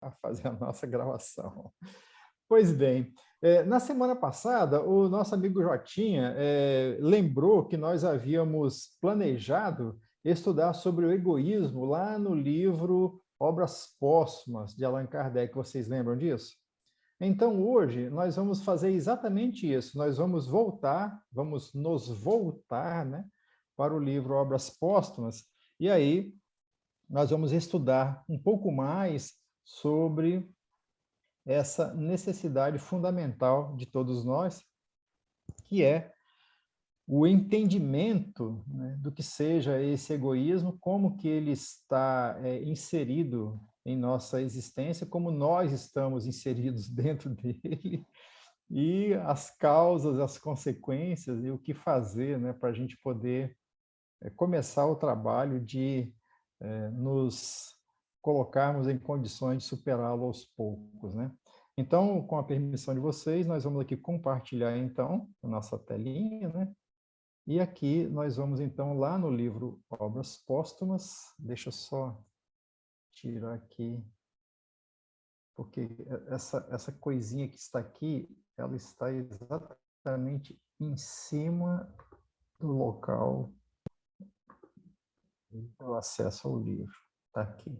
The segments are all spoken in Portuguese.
a fazer a nossa gravação. Pois bem, na semana passada, o nosso amigo Jotinha lembrou que nós havíamos planejado estudar sobre o egoísmo lá no livro Obras Póstumas, de Allan Kardec. Vocês lembram disso? Então, hoje, nós vamos fazer exatamente isso. Nós vamos nos voltar, né, para o livro Obras Póstumas, e aí nós vamos estudar um pouco mais sobre essa necessidade fundamental de todos nós, que é o entendimento, né, do que seja esse egoísmo, como que ele está inserido em nossa existência, como nós estamos inseridos dentro dele, e as causas, as consequências e o que fazer, né, para a gente poder começar o trabalho de nos colocarmos em condições de superá-lo aos poucos, né? Então, com a permissão de vocês, nós vamos aqui compartilhar, então, a nossa telinha, né? E aqui nós vamos, então, lá no livro Obras Póstumas, deixa eu só tirar aqui, porque essa coisinha que está aqui, ela está exatamente em cima do local do acesso ao livro. Está aqui.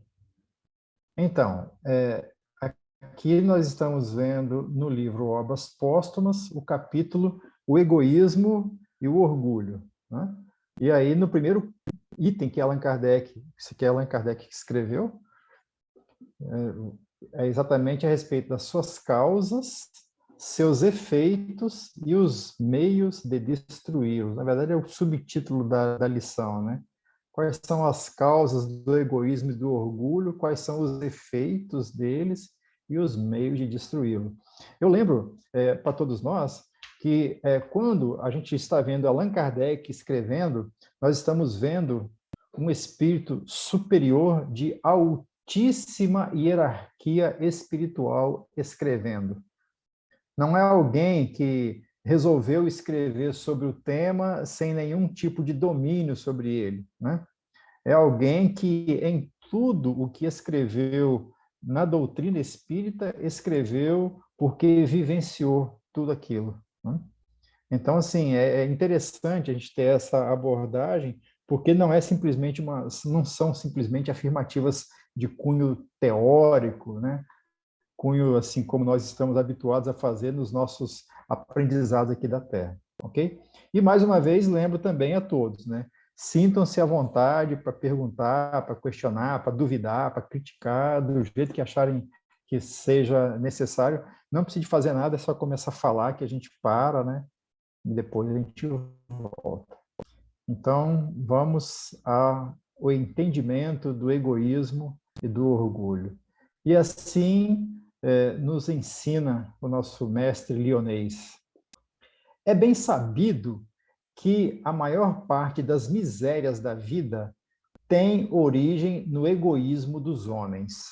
Então, aqui nós estamos vendo no livro Obras Póstumas o capítulo O Egoísmo e o Orgulho, né? E aí, no primeiro item que Allan Kardec escreveu, é exatamente a respeito das suas causas, seus efeitos e os meios de destruí-los. Na verdade, é o subtítulo da lição, né? Quais são as causas do egoísmo e do orgulho, quais são os efeitos deles e os meios de destruí-lo. Eu lembro, para todos nós, que quando a gente está vendo Allan Kardec escrevendo, nós estamos vendo um espírito superior de altíssima hierarquia espiritual escrevendo. Não é alguém que resolveu escrever sobre o tema sem nenhum tipo de domínio sobre ele, né? É alguém que, em tudo o que escreveu na doutrina espírita, escreveu porque vivenciou tudo aquilo, né? Então, assim, é interessante a gente ter essa abordagem, porque não são simplesmente afirmativas de cunho teórico, né? Cunho, assim, como nós estamos habituados a fazer nos nossos aprendizados aqui da Terra, ok? E, mais uma vez, lembro também a todos, né? Sintam-se à vontade para perguntar, para questionar, para duvidar, para criticar, do jeito que acharem que seja necessário. Não precisa de fazer nada, é só começar a falar que a gente para, né? E depois a gente volta. Então, vamos ao entendimento do egoísmo e do orgulho. E assim nos ensina o nosso mestre Lyonês. É bem sabido que a maior parte das misérias da vida tem origem no egoísmo dos homens.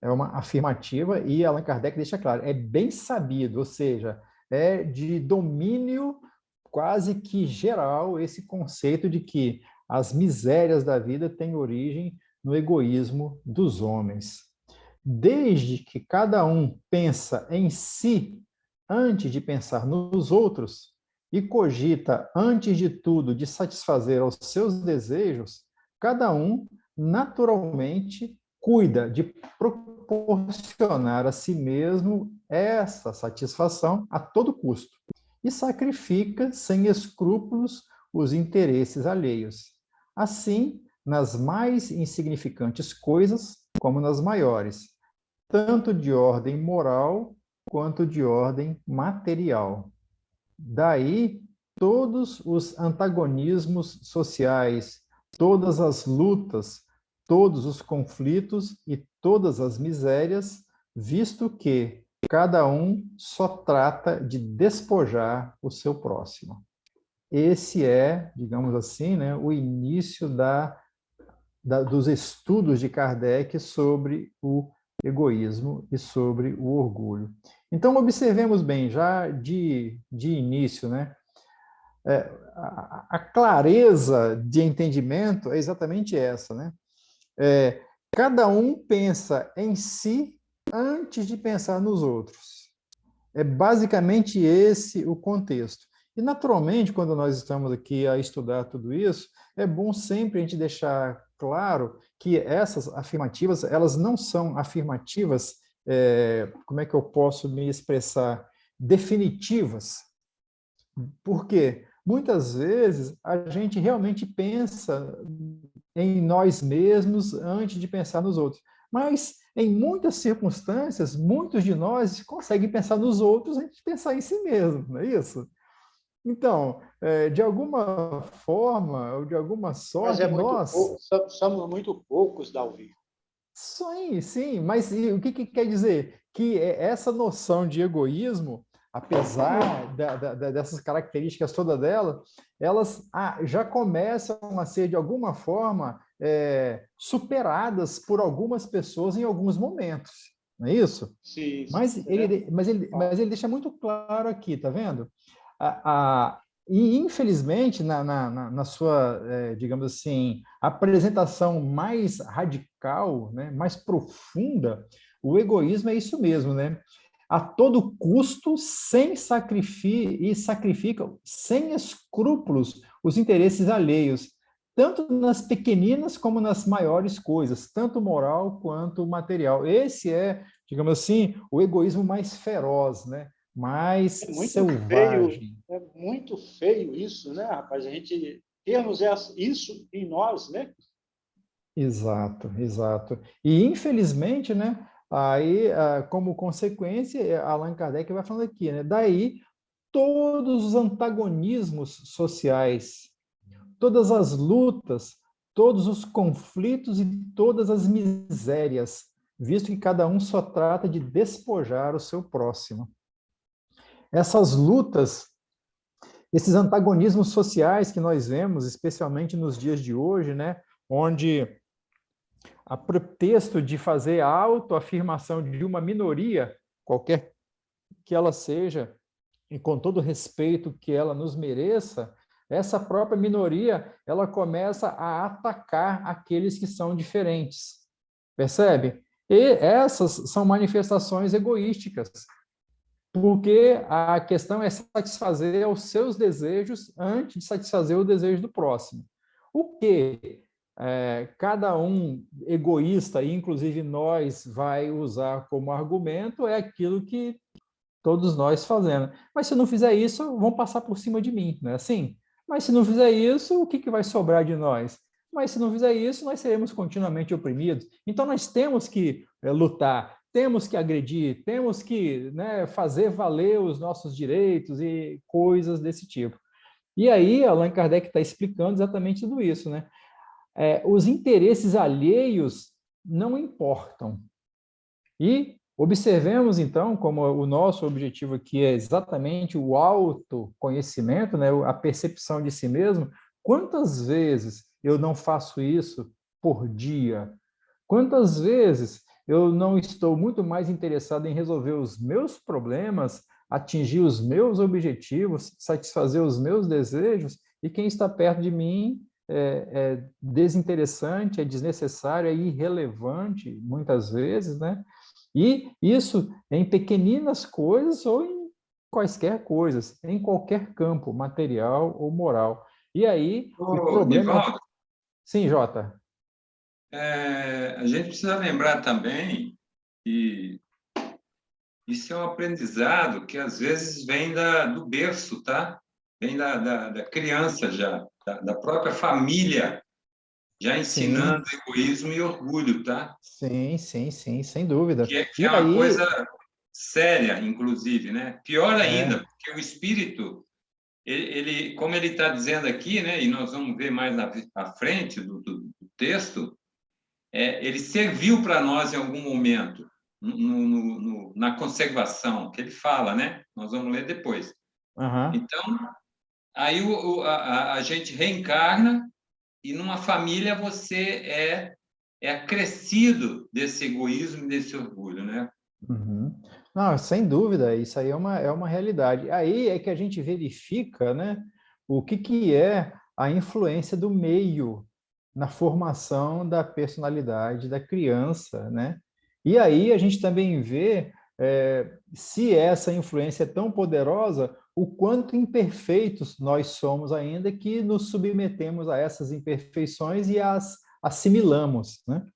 É uma afirmativa e Allan Kardec deixa claro, é bem sabido, ou seja, é de domínio quase que geral esse conceito de que as misérias da vida têm origem no egoísmo dos homens. Desde que cada um pensa em si antes de pensar nos outros e cogita, antes de tudo, de satisfazer aos seus desejos, cada um naturalmente cuida de proporcionar a si mesmo essa satisfação a todo custo e sacrifica sem escrúpulos os interesses alheios. Assim, nas mais insignificantes coisas como nas maiores, tanto de ordem moral quanto de ordem material. Daí todos os antagonismos sociais, todas as lutas, todos os conflitos e todas as misérias, visto que cada um só trata de despojar o seu próximo. Esse é, digamos assim, né, o início dos estudos de Kardec sobre o egoísmo e sobre o orgulho. Então, observemos bem, já de início, né? A clareza de entendimento é exatamente essa, né? Cada um pensa em si antes de pensar nos outros. É basicamente esse o contexto. E, naturalmente, quando nós estamos aqui a estudar tudo isso, é bom sempre a gente deixar claro que essas afirmativas, elas não são afirmativas, como é que eu posso me expressar, definitivas. Por quê? Muitas vezes a gente realmente pensa em nós mesmos antes de pensar nos outros. Mas, em muitas circunstâncias, muitos de nós conseguem pensar nos outros antes de pensar em si mesmo, não é isso? Então, de alguma forma, ou de alguma Mas sorte, é muito nós... pouco, somos muito poucos, Dalvi. Sim, sim, mas o que, que quer dizer? Que essa noção de egoísmo, apesar dessas características todas dela, elas já começam a ser, de alguma forma, superadas por algumas pessoas em alguns momentos, não é isso? Sim, Mas é. ele deixa muito claro aqui, tá vendo? E, infelizmente, na sua, digamos assim, apresentação mais radical, né, mais profunda, o egoísmo é isso mesmo, né? A todo custo, sem sacrifica, sem escrúpulos, os interesses alheios, tanto nas pequeninas como nas maiores coisas, tanto moral quanto material. Esse é, digamos assim, o egoísmo mais feroz, né? Mais selvagem. É muito feio isso, né, rapaz? A gente termos isso em nós, né? Exato, exato. E, infelizmente, né, aí, como consequência, Allan Kardec vai falando aqui, né, daí todos os antagonismos sociais, todas as lutas, todos os conflitos e todas as misérias, visto que cada um só trata de despojar o seu próximo. Essas lutas, esses antagonismos sociais que nós vemos, especialmente nos dias de hoje, né, onde, a pretexto de fazer a autoafirmação de uma minoria, qualquer que ela seja, e com todo o respeito que ela nos mereça, essa própria minoria, ela começa a atacar aqueles que são diferentes. Percebe? E essas são manifestações egoísticas, porque a questão é satisfazer os seus desejos antes de satisfazer o desejo do próximo. O que cada um egoísta, inclusive nós, vai usar como argumento é aquilo que todos nós fazemos. Mas se não fizer isso, vão passar por cima de mim, não é assim? Mas se não fizer isso, o que, que vai sobrar de nós? Mas se não fizer isso, nós seremos continuamente oprimidos. Então nós temos que lutar, temos que agredir, temos que, né, fazer valer os nossos direitos e coisas desse tipo. E aí, Allan Kardec está explicando exatamente tudo isso, né? Os interesses alheios não importam. E observemos, então, como o nosso objetivo aqui é exatamente o autoconhecimento, né, a percepção de si mesmo, quantas vezes eu não faço isso por dia? Quantas vezes eu não estou muito mais interessado em resolver os meus problemas, atingir os meus objetivos, satisfazer os meus desejos, e quem está perto de mim é desinteressante, é desnecessário, é irrelevante, muitas vezes, né? E isso em pequeninas coisas ou em quaisquer coisas, em qualquer campo, material ou moral. E aí, o Ô, problema é... Nivaldo, Sim, Jota. a gente precisa lembrar também que isso é um aprendizado que às vezes vem do berço, tá? Vem da criança já, da própria família, já ensinando Sim, egoísmo e orgulho, tá? sim, sim, sim, sem dúvida. Que E é uma coisa aí, séria, inclusive, né? Pior ainda, é, porque o espírito, como ele está dizendo aqui, né? E nós vamos ver mais à frente do texto, ele serviu para nós em algum momento, na conservação, que ele fala, né? Nós vamos ler depois. aham, Então, aí a gente reencarna e numa família você é acrescido desse egoísmo e desse orgulho, né? uhum. Não, sem dúvida, isso aí é uma realidade. Aí é que a gente verifica, né, o que é a influência do meio na formação da personalidade da criança, né? E aí a gente também vê, se essa influência é tão poderosa, o quanto imperfeitos nós somos ainda, que nos submetemos a essas imperfeições e as assimilamos, né?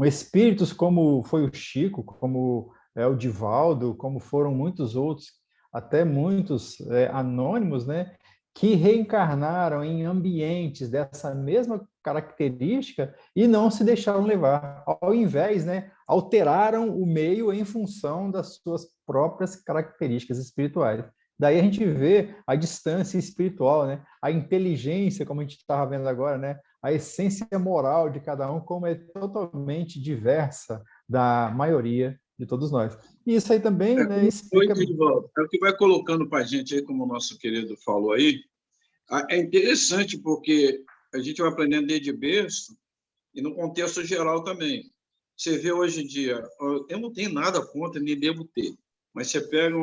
Espíritos como foi o Chico, como é o Divaldo, como foram muitos outros, até muitos anônimos, né, que reencarnaram em ambientes dessa mesma característica e não se deixaram levar. Ao invés, né, alteraram o meio em função das suas próprias características espirituais. Daí a gente vê a distância espiritual, né, a inteligência, como a gente estava vendo agora, né, a essência moral de cada um, como é totalmente diversa da maioria de todos nós. E isso aí também, né, explica... É o que vai colocando para a gente aí, como o nosso querido falou aí. É interessante porque a gente vai aprendendo desde berço e no contexto geral também. Você vê hoje em dia, eu não tenho nada contra, nem devo ter, mas você pega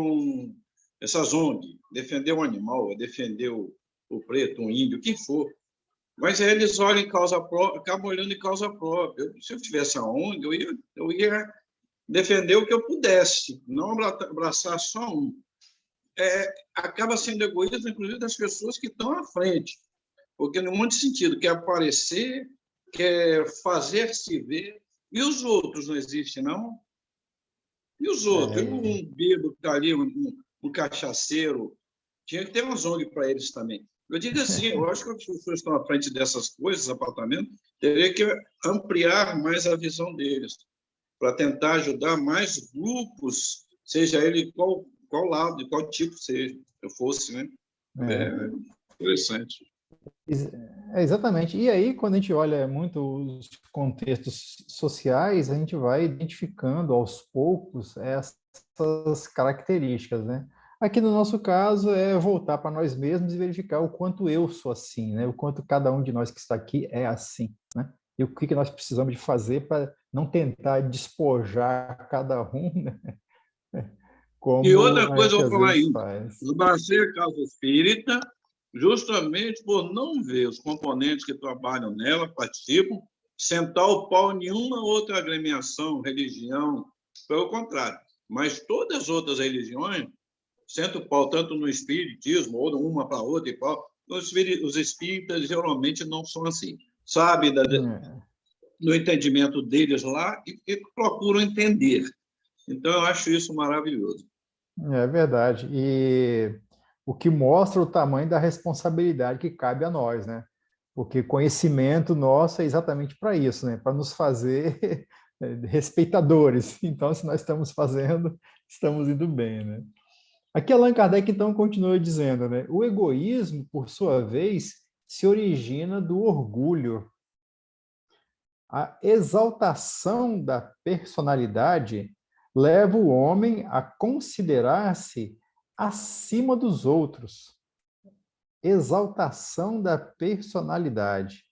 essas ONG, defender um animal, defender o preto, um índio, o que for, mas eles olham em causa própria, acabam olhando em causa própria. Se eu tivesse a ONG, eu ia defender o que eu pudesse, não abraçar só um. Acaba sendo egoísmo, inclusive, das pessoas que estão à frente, porque, no monte de sentido, quer aparecer, quer fazer-se ver, e os outros não existem, não? E os outros? Um bêbado que está ali, um cachaceiro, tinha que ter uma ONG para eles também. Eu digo assim, eu acho que as pessoas que estão à frente dessas coisas, apartamento, teria que ampliar mais a visão deles, para tentar ajudar mais grupos, seja ele qual lado, de qual tipo seja, eu fosse, né? Interessante. Exatamente. E aí, quando a gente olha muito os contextos sociais, a gente vai identificando aos poucos essas características, né? Aqui no nosso caso é voltar para nós mesmos e verificar o quanto eu sou assim, né? O quanto cada um de nós que está aqui é assim, né? E o que nós precisamos de fazer para não tentar despojar cada um, né? Como e outra coisa, eu às vou falar vezes aí, faz. eu abracei a causa espírita justamente por não ver os componentes que trabalham nela, participam, sentar o pau em nenhuma outra agremiação, religião, pelo contrário. Mas todas as outras religiões senta o pau tanto no espiritismo, ou uma para outra e pau. Os espíritas geralmente não são assim. Sabe do entendimento deles lá e procuram entender. Então, eu acho isso maravilhoso. É verdade. E o que mostra o tamanho da responsabilidade que cabe a nós, né? Porque conhecimento nosso é exatamente para isso, né? Para nos fazer respeitadores. Então, se nós estamos fazendo, estamos indo bem, né? Aqui Allan Kardec, então, continua dizendo, né? O egoísmo, por sua vez, se origina do orgulho. A exaltação da personalidade leva o homem a considerar-se acima dos outros. Exaltação da personalidade.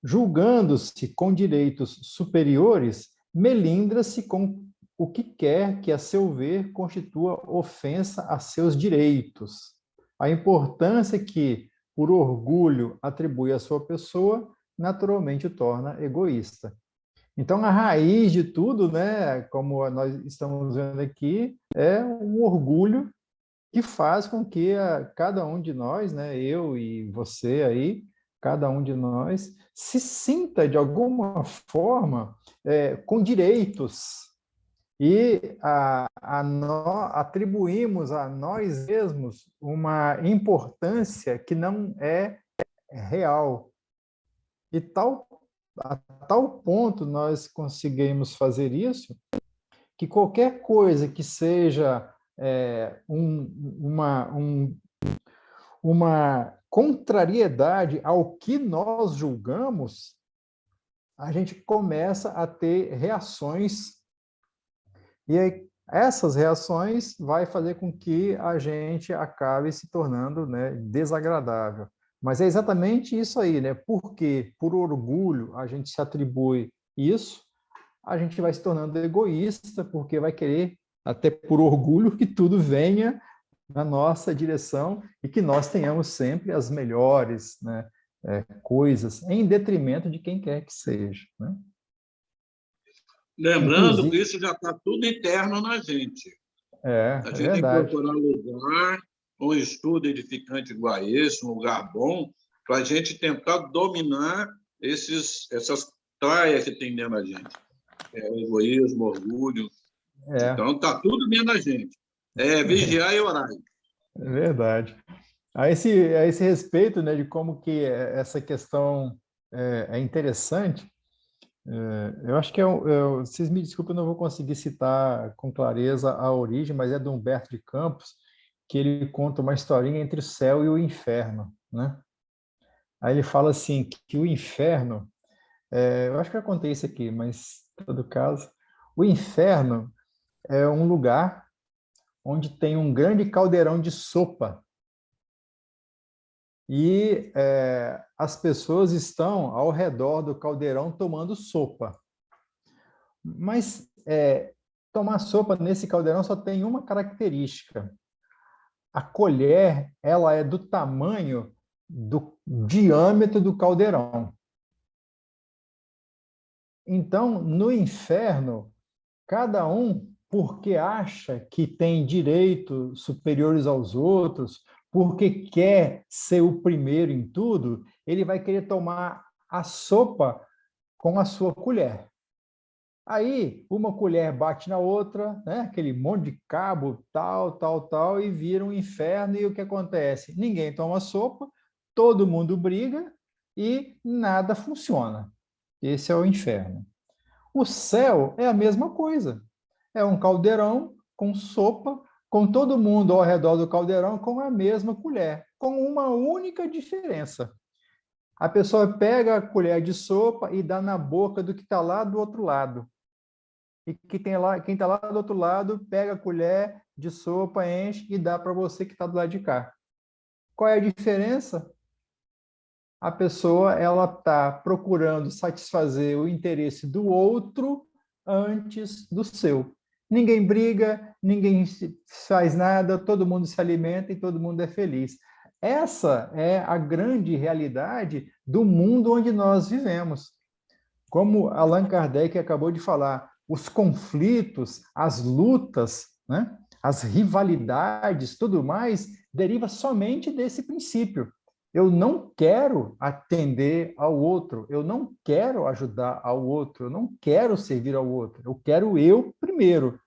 Julgando-se com direitos superiores, melindra-se com o que quer que, a seu ver, constitua ofensa a seus direitos. A importância que, por orgulho, atribui à sua pessoa, naturalmente o torna egoísta. Então, a raiz de tudo, né, como nós estamos vendo aqui, é o orgulho que faz com que cada um de nós, né, eu e você aí, cada um de nós, se sinta de alguma forma com direitos e atribuímos a nós mesmos uma importância que não é real. E a tal ponto nós conseguimos fazer isso, que qualquer coisa que seja uma contrariedade ao que nós julgamos, a gente começa a ter reações, e aí, essas reações vai fazer com que a gente acabe se tornando, né, desagradável. Mas é exatamente isso aí, né? Porque por orgulho a gente se atribui isso, a gente vai se tornando egoísta, porque vai querer, até por orgulho, que tudo venha na nossa direção e que nós tenhamos sempre as melhores, né, coisas, em detrimento de quem quer que seja, né? Lembrando Inclusive, que isso já está tudo interno na gente. é A gente tem que verdade. procurar um lugar, um estudo edificante igual a esse, um lugar bom, para a gente tentar dominar essas traias que tem dentro da gente. O egoísmo, o orgulho. É, Então, está tudo dentro da gente. É vigiar e orar. é verdade. A esse respeito, né, de como que essa questão é interessante, eu acho que vocês me desculpem, eu não vou conseguir citar com clareza a origem, mas é do Humberto de Campos, que ele conta uma historinha entre o céu e o inferno, né? Aí ele fala assim, que o inferno, eu acho que eu já contei isso aqui, mas, em todo caso, o inferno é um lugar onde tem um grande caldeirão de sopa e as pessoas estão ao redor do caldeirão tomando sopa. Mas tomar sopa nesse caldeirão só tem uma característica. A colher, ela é do tamanho do diâmetro do caldeirão. Então, no inferno, cada um, porque acha que tem direitos superiores aos outros, porque quer ser o primeiro em tudo, ele vai querer tomar a sopa com a sua colher. Aí, uma colher bate na outra, né? Aquele monte de cabo, tal, e vira um inferno. E o que acontece? Ninguém toma sopa, todo mundo briga e nada funciona. Esse é o inferno. O céu é a mesma coisa. É um caldeirão com sopa, com todo mundo ao redor do caldeirão com a mesma colher, com uma única diferença. A pessoa pega a colher de sopa e dá na boca do que está lá do outro lado. E quem está lá do outro lado pega a colher de sopa, enche e dá para você que está do lado de cá. Qual é a diferença? A pessoa ela está procurando satisfazer o interesse do outro antes do seu. Ninguém briga, ninguém faz nada, todo mundo se alimenta e todo mundo é feliz. Essa é a grande realidade do mundo onde nós vivemos. Como Allan Kardec acabou de falar, os conflitos, as lutas, né, as rivalidades, tudo mais, deriva somente desse princípio. Eu não quero atender ao outro, eu não quero ajudar ao outro, eu não quero servir ao outro, eu quero eu primeiro.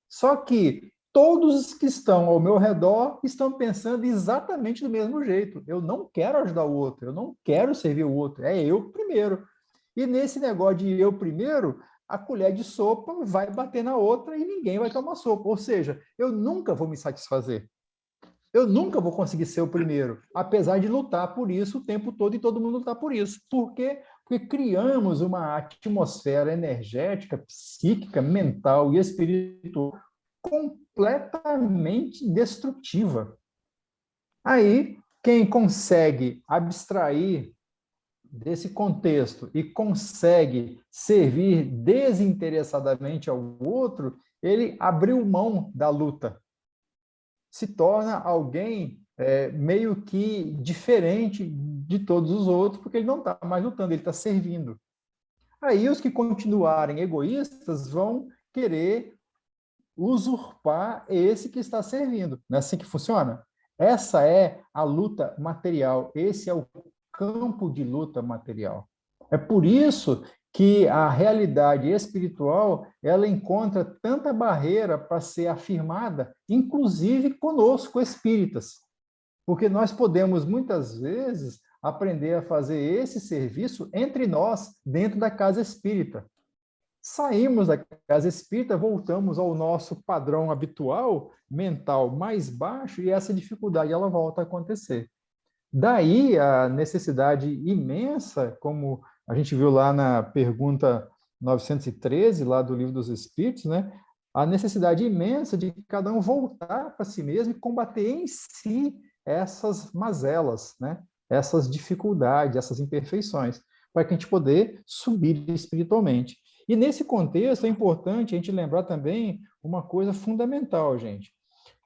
Só que todos os que estão ao meu redor estão pensando exatamente do mesmo jeito. Eu não quero ajudar o outro, eu não quero servir o outro, é eu primeiro. E nesse negócio de eu primeiro, a colher de sopa vai bater na outra e ninguém vai tomar sopa. Ou seja, eu nunca vou me satisfazer. Eu nunca vou conseguir ser o primeiro, apesar de lutar por isso o tempo todo e todo mundo lutar por isso. Por quê? Porque criamos uma atmosfera energética, psíquica, mental e espiritual completamente destrutiva. Aí, quem consegue abstrair desse contexto e consegue servir desinteressadamente ao outro, ele abriu mão da luta. Se torna alguém meio que diferente de todos os outros, porque ele não está mais lutando, ele está servindo. Aí os que continuarem egoístas vão querer usurpar esse que está servindo. Não é assim que funciona? Essa é a luta material, esse é o campo de luta material. É por isso que a realidade espiritual ela encontra tanta barreira para ser afirmada, inclusive conosco, espíritas. Porque nós podemos, muitas vezes, aprender a fazer esse serviço entre nós, dentro da casa espírita. Saímos da casa espírita, voltamos ao nosso padrão habitual, mental mais baixo, e essa dificuldade ela volta a acontecer. Daí a necessidade imensa, como a gente viu lá na pergunta 913, lá do Livro dos Espíritos, né? A necessidade imensa de cada um voltar para si mesmo e combater em si essas mazelas, né? Essas dificuldades, essas imperfeições, para que a gente poder subir espiritualmente. E nesse contexto é importante a gente lembrar também uma coisa fundamental, gente.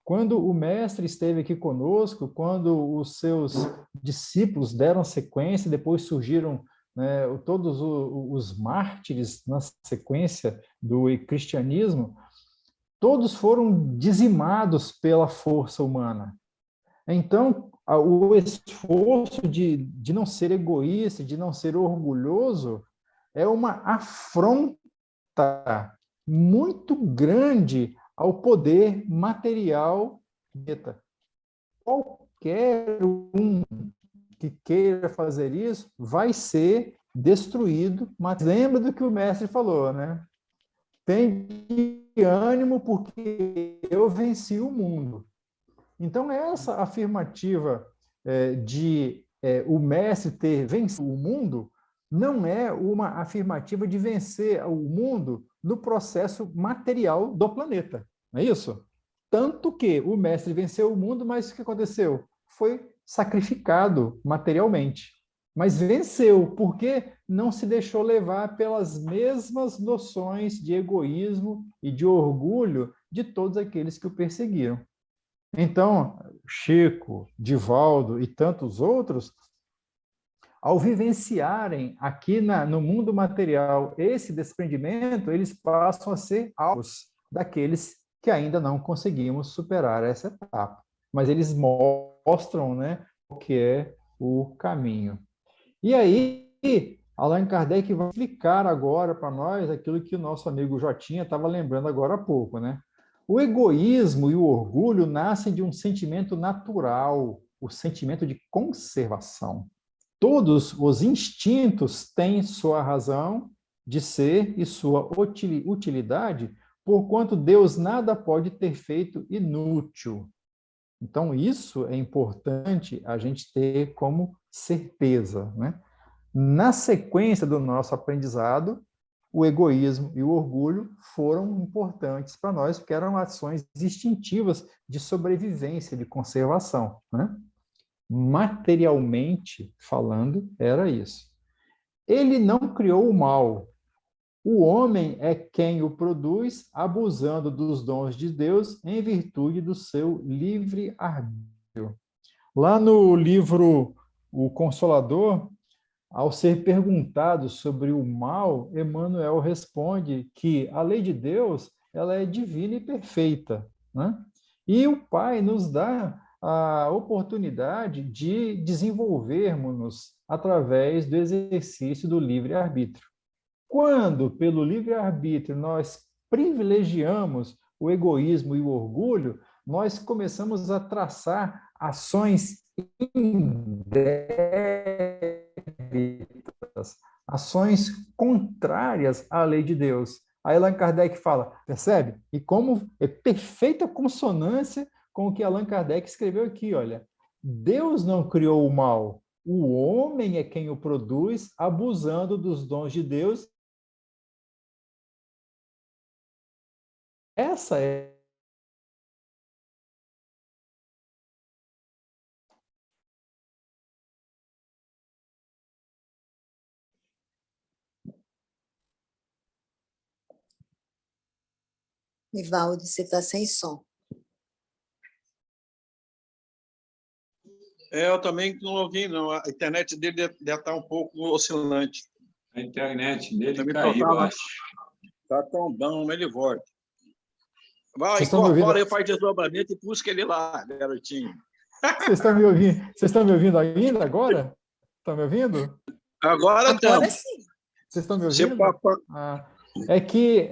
Quando o mestre esteve aqui conosco, quando os seus discípulos deram sequência, depois surgiram né, todos os mártires na sequência do cristianismo, todos foram dizimados pela força humana. Então, o esforço de não ser egoísta, de não ser orgulhoso, é uma afronta muito grande ao poder material. Qualquer um que queira fazer isso vai ser destruído. Mas lembra do que o mestre falou, né? Tem ânimo porque eu venci o mundo. Então, essa afirmativa de o mestre ter vencido o mundo não é uma afirmativa de vencer o mundo no processo material do planeta. Não é isso? Tanto que o mestre venceu o mundo, mas o que aconteceu? Foi sacrificado materialmente. Mas venceu, porque não se deixou levar pelas mesmas noções de egoísmo e de orgulho de todos aqueles que o perseguiram. Então, Chico, Divaldo e tantos outros, ao vivenciarem aqui no mundo material esse desprendimento, eles passam a ser alvos daqueles que ainda não conseguimos superar essa etapa. Mas eles mostram, né, o que é o caminho. E aí, Allan Kardec vai explicar agora para nós aquilo que o nosso amigo Jotinha estava lembrando agora há pouco, né? O egoísmo e o orgulho nascem de um sentimento natural, o sentimento de conservação. Todos os instintos têm sua razão de ser e sua utilidade, porquanto Deus nada pode ter feito inútil. Então, isso é importante a gente ter como certeza, né? Na sequência do nosso aprendizado, o egoísmo e o orgulho foram importantes para nós, porque eram ações instintivas de sobrevivência, de conservação, né? Materialmente falando, era isso. Ele não criou o mal. O homem é quem o produz, abusando dos dons de Deus em virtude do seu livre-arbítrio. Lá no livro O Consolador, ao ser perguntado sobre o mal, Emmanuel responde que a lei de Deus ela é divina e perfeita, né? E o Pai nos dá a oportunidade de desenvolvermos-nos através do exercício do livre-arbítrio. Quando, pelo livre-arbítrio, nós privilegiamos o egoísmo e o orgulho, nós começamos a traçar ações indébitas, ações contrárias à lei de Deus. Aí Allan Kardec fala, percebe? E como é perfeita consonância com o que Allan Kardec escreveu aqui, olha. Deus não criou o mal, o homem é quem o produz, abusando dos dons de Deus. Essa é Nivaldo, você está sem som. Eu também não ouvi, não. A internet dele deve estar um pouco oscilante. A internet dele Também caiu, acho. Está tão bom, ele volta. Vai, Vocês estão me ouvindo? incorpora aí, faz desdobramento e busca ele lá, garotinho. Vocês estão me ouvindo? Vocês estão me ouvindo ainda agora? Estão me ouvindo? Agora Agora estamos. sim. Vocês estão me Você ouvindo? papa- É que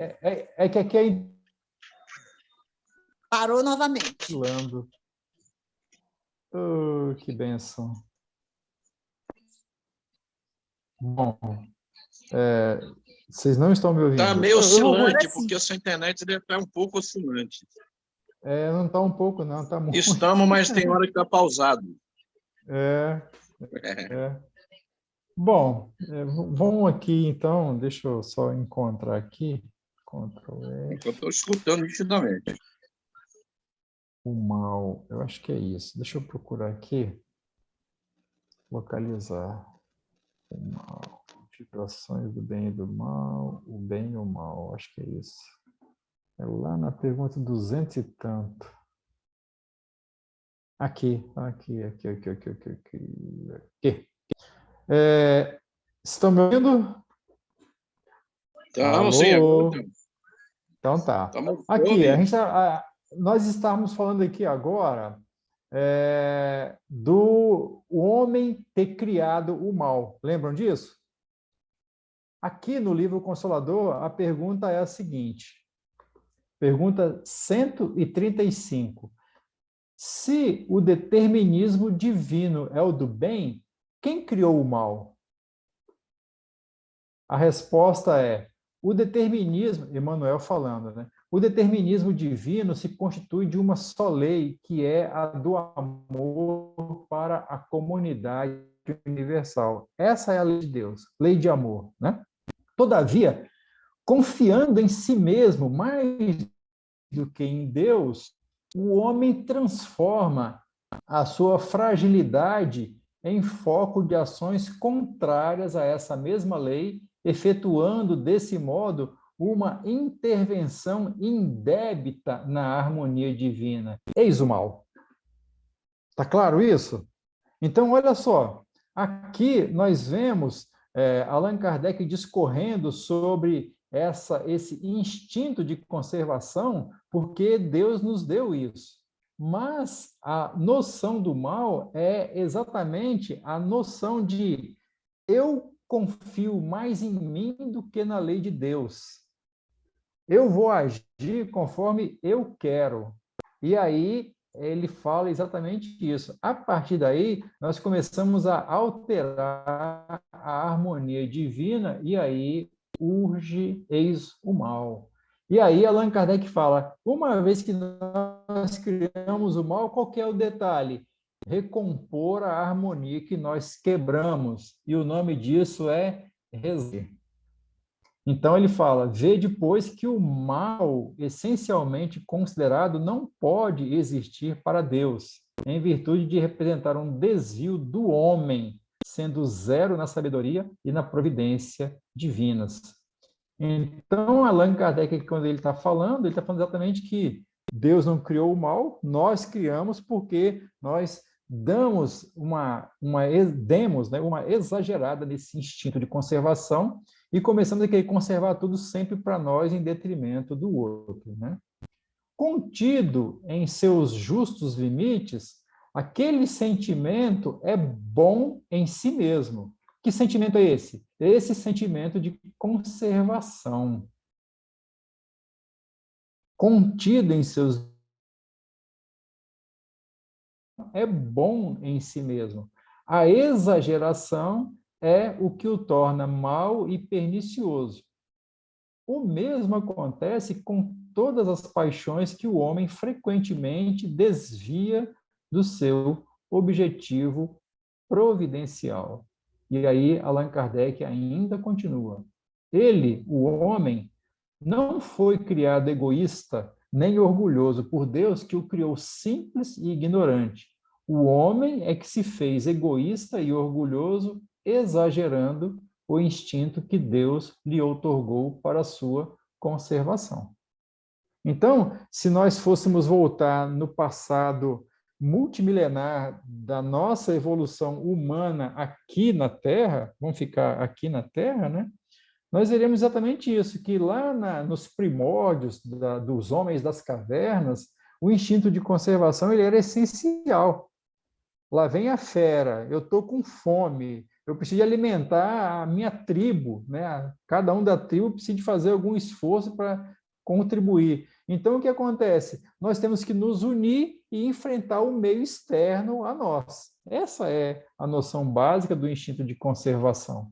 aqui é Parou novamente. Orlando. Oh, que benção. Bom, vocês não estão me ouvindo? Está meio Eu vou- oscilante, sim. porque a sua internet deve estar um pouco oscilante. não está um pouco, não, está muito. Estamos, mas tem hora que está pausado. É. Bom, vamos aqui, então, deixa eu só encontrar aqui. Ctrl E. Eu estou escutando nitidamente. O mal, eu acho que é isso. Deixa eu procurar aqui. Localizar. O mal. Vibrações do bem e do mal. O bem e o mal. Acho que é isso. É lá na pergunta 200 e tanto. Aqui. Estão me ouvindo? Então, sim, agora Alô? Então tá. estamos Aqui, ouvindo. nós estamos falando aqui agora do homem ter criado o mal. Lembram disso? Aqui no livro Consolador, a pergunta é a seguinte. Pergunta 135. Se o determinismo divino é o do bem, quem criou o mal? A resposta é: o determinismo, Emmanuel falando, né? O determinismo divino se constitui de uma só lei, que é a do amor para a comunidade universal. Essa é a lei de Deus, lei de amor, né? Todavia, confiando em si mesmo mais do que em Deus, o homem transforma a sua fragilidade em foco de ações contrárias a essa mesma lei, efetuando desse modo uma intervenção indébita na harmonia divina. Eis o mal. Está claro isso? Então, olha só, aqui nós vemos Allan Kardec discorrendo sobre esse instinto de conservação, porque Deus nos deu isso. Mas a noção do mal é exatamente a noção de eu confio mais em mim do que na lei de Deus. Eu vou agir conforme eu quero. E aí ele fala exatamente isso. A partir daí, nós começamos a alterar a harmonia divina e aí urge, eis o mal. E aí Allan Kardec fala, uma vez que nós criamos o mal, qual que é o detalhe? Recompor a harmonia que nós quebramos. E o nome disso é reser. Então ele fala, vê depois que o mal essencialmente considerado não pode existir para Deus, em virtude de representar um desvio do homem, sendo zero na sabedoria e na providência divinas. Então, Allan Kardec, quando ele está falando exatamente que Deus não criou o mal, nós criamos porque nós demos uma exagerada nesse instinto de conservação e começamos a querer conservar tudo sempre para nós em detrimento do outro, né? Contido em seus justos limites, aquele sentimento é bom em si mesmo. Que sentimento é esse? Esse sentimento de conservação. Contido em seus é bom em si mesmo. A exageração é o que o torna mau e pernicioso. O mesmo acontece com todas as paixões que o homem frequentemente desvia do seu objetivo providencial. E aí Allan Kardec ainda continua. Ele, o homem, não foi criado egoísta nem orgulhoso por Deus, que o criou simples e ignorante. O homem é que se fez egoísta e orgulhoso, exagerando o instinto que Deus lhe outorgou para a sua conservação. Então, se nós fôssemos voltar no passado multimilenar da nossa evolução humana aqui na Terra, vamos ficar aqui na Terra, né? Nós veremos exatamente isso, que lá nos primórdios dos homens das cavernas, o instinto de conservação ele era essencial. Lá vem a fera, eu estou com fome, eu preciso alimentar a minha tribo, né? Cada um da tribo precisa fazer algum esforço para contribuir. Então, o que acontece? Nós temos que nos unir e enfrentar o meio externo a nós. Essa é a noção básica do instinto de conservação.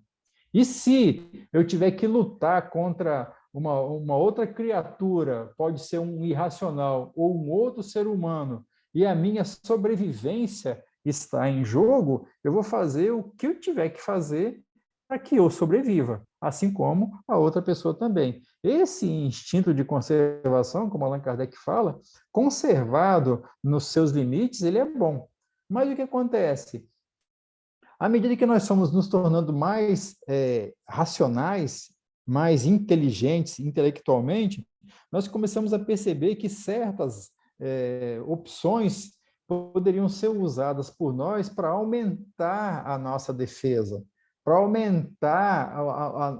E se eu tiver que lutar contra uma outra criatura, pode ser um irracional ou um outro ser humano, e a minha sobrevivência está em jogo, eu vou fazer o que eu tiver que fazer para que eu sobreviva, assim como a outra pessoa também. Esse instinto de conservação, como Allan Kardec fala, conservado nos seus limites, ele é bom. Mas o que acontece? À medida que nós somos nos tornando mais racionais, mais inteligentes intelectualmente, nós começamos a perceber que certas opções poderiam ser usadas por nós para aumentar a nossa defesa, para aumentar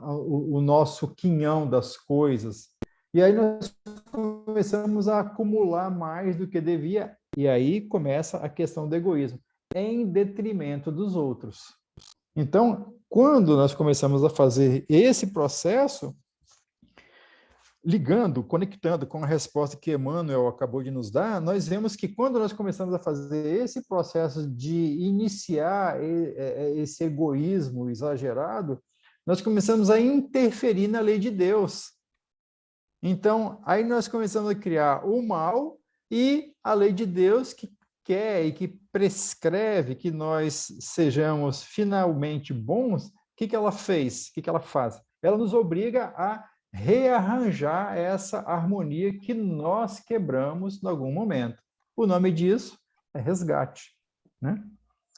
o nosso quinhão das coisas. E aí nós começamos a acumular mais do que devia, e aí começa a questão do egoísmo, em detrimento dos outros. Então, quando nós começamos a fazer esse processo, ligando, conectando com a resposta que Emmanuel acabou de nos dar, nós vemos que quando nós começamos a fazer esse processo de iniciar esse egoísmo exagerado, nós começamos a interferir na lei de Deus. Então, aí nós começamos a criar o mal e a lei de Deus que quer e que prescreve que nós sejamos finalmente bons. O que ela fez? O que ela faz? Ela nos obriga a rearranjar essa harmonia que nós quebramos em algum momento. O nome disso é resgate, né?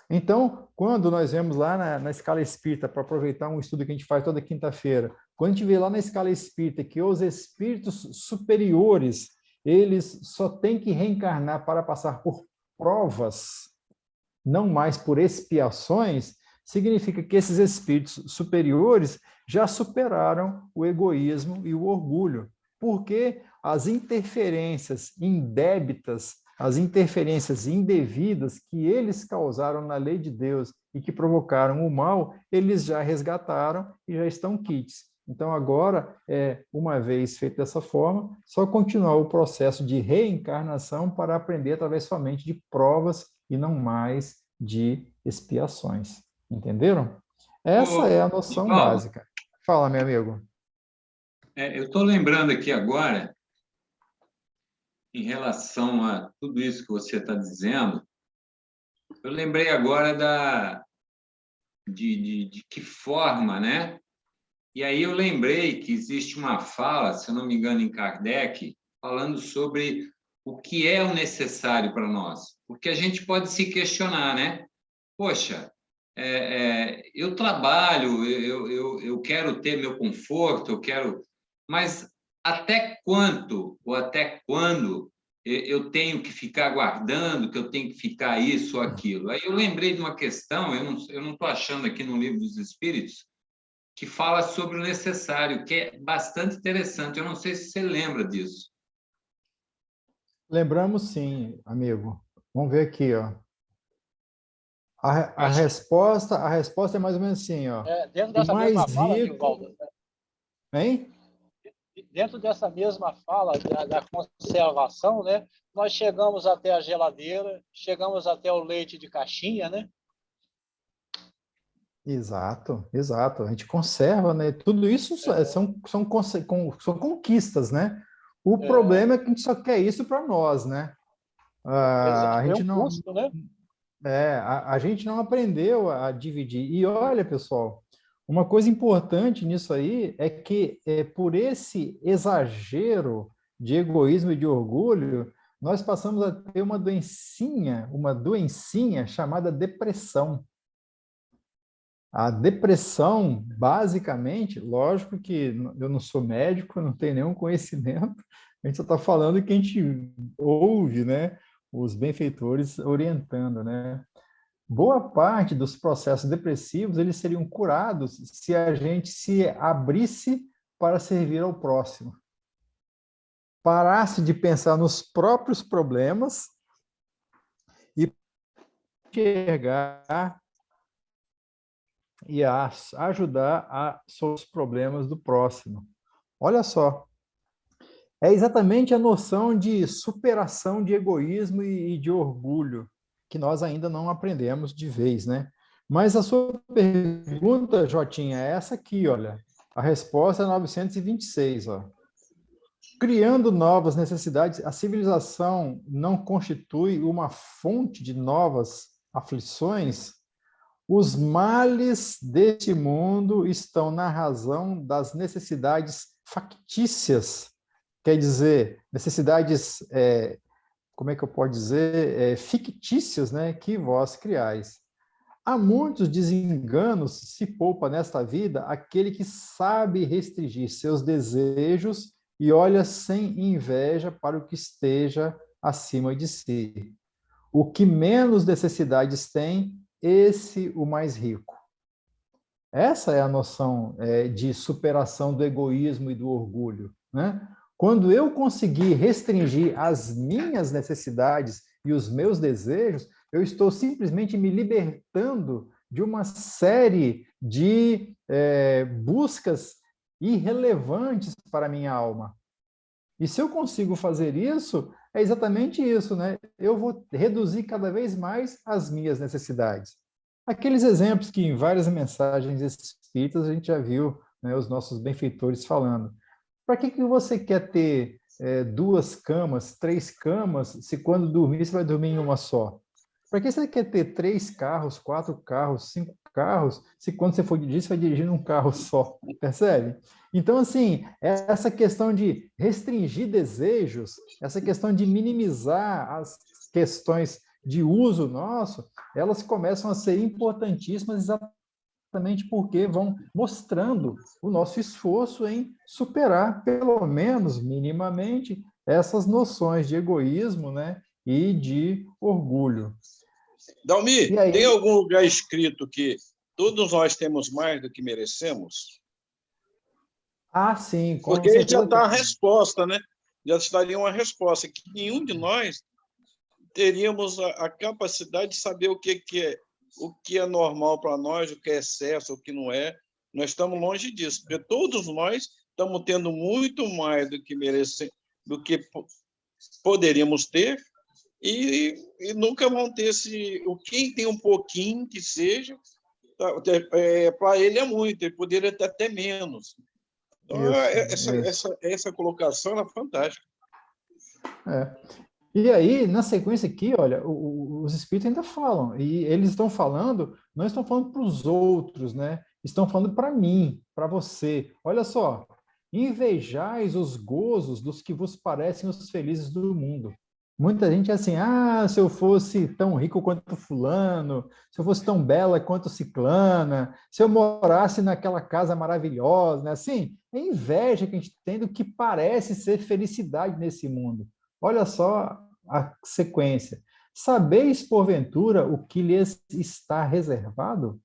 Então, quando nós vemos lá na escala espírita, para aproveitar um estudo que a gente faz toda quinta-feira, quando a gente vê lá na escala espírita que os espíritos superiores, eles só têm que reencarnar para passar por provas, não mais por expiações, significa que esses espíritos superiores já superaram o egoísmo e o orgulho, porque as interferências indébitas, as interferências indevidas que eles causaram na lei de Deus e que provocaram o mal, eles já resgataram e já estão quites. Então, agora, uma vez feito dessa forma, só continuar o processo de reencarnação para aprender através somente de provas e não mais de expiações. Entenderam? Essa é a noção básica. Fala, meu amigo. Eu estou lembrando aqui agora, em relação a tudo isso que você está dizendo, eu lembrei agora de que forma, né? E aí eu lembrei que existe uma fala, se eu não me engano, em Kardec, falando sobre o que é o necessário para nós. Porque a gente pode se questionar, né? Poxa, eu trabalho, eu quero ter meu conforto, eu quero... Mas até quanto ou até quando eu tenho que ficar guardando, que eu tenho que ficar isso ou aquilo? Aí eu lembrei de uma questão, eu não estou achando aqui no Livro dos Espíritos, que fala sobre o necessário, que é bastante interessante. Eu não sei se você lembra disso. Lembramos sim, amigo. Vamos ver aqui, ó. A resposta é mais ou menos assim, ó. Dentro O dessa mais mesma fala, rico... Divaldo, Hein? dentro dessa mesma fala da conservação, né, nós chegamos até a geladeira, chegamos até o leite de caixinha, né? Exato, exato. A gente conserva, né? Tudo isso são conquistas, né? O problema é que a gente só quer isso para nós, né? A gente não, custo, né? a gente não aprendeu a dividir. E olha, pessoal, uma coisa importante nisso aí é que por esse exagero de egoísmo e de orgulho, nós passamos a ter uma doencinha chamada depressão. A depressão, basicamente, lógico que eu não sou médico, não tenho nenhum conhecimento, a gente só está falando que a gente ouve, né, os benfeitores orientando, né? Boa parte dos processos depressivos, eles seriam curados se a gente se abrisse para servir ao próximo. Parasse de pensar nos próprios problemas e enxergar e a ajudar a resolver os problemas do próximo. Olha só, é exatamente a noção de superação de egoísmo e de orgulho que nós ainda não aprendemos de vez, né? Mas a sua pergunta, Jotinha, é essa aqui, olha. A resposta é 926, ó. Criando novas necessidades, a civilização não constitui uma fonte de novas aflições? Os males deste mundo estão na razão das necessidades factícias, quer dizer, necessidades, como é que eu posso dizer, fictícias, né, que vós criais. Há muitos desenganos se poupa nesta vida aquele que sabe restringir seus desejos e olha sem inveja para o que esteja acima de si. O que menos necessidades tem, esse o mais rico. Essa é a noção de superação do egoísmo e do orgulho, né? Quando eu conseguir restringir as minhas necessidades e os meus desejos, eu estou simplesmente me libertando de uma série de buscas irrelevantes para a minha alma. E se eu consigo fazer isso, é exatamente isso, né? Eu vou reduzir cada vez mais as minhas necessidades. Aqueles exemplos que em várias mensagens espíritas a gente já viu, né, os nossos benfeitores falando. Para que você quer ter 2 camas, 3 camas, se quando dormir você vai dormir em uma só? Para que você quer ter 3 carros, 4 carros, 5 carros, se quando você for dirigir, você vai dirigir num carro só? Percebe? Então, assim, essa questão de restringir desejos, essa questão de minimizar as questões de uso nosso, elas começam a ser importantíssimas exatamente porque vão mostrando o nosso esforço em superar, pelo menos minimamente, essas noções de egoísmo, né, e de orgulho. Dalmi, E aí, tem algum lugar escrito que todos nós temos mais do que merecemos? sim, com Porque aí já certeza está a tem. resposta, né? Já estaria uma resposta, que nenhum de nós teríamos a capacidade de saber o que é normal para nós, o que é excesso, o que não é. Nós estamos longe disso, porque todos nós estamos tendo muito mais do que merecemos, do que poderíamos ter, e nunca vão ter quem tem um pouquinho que seja, para ele é muito, ele poderia ter até menos. Então, Isso. essa colocação é fantástica. E aí, na sequência aqui, olha, os espíritos ainda falam, e eles estão falando, não estão falando para os outros, né? Estão falando para mim, para você. Olha só, invejais os gozos dos que vos parecem os felizes do mundo. Muita gente é assim, se eu fosse tão rico quanto fulano, se eu fosse tão bela quanto ciclana, se eu morasse naquela casa maravilhosa, né? Assim, é inveja que a gente tem do que parece ser felicidade nesse mundo. Olha só a sequência. Sabeis, porventura, o que lhes está reservado?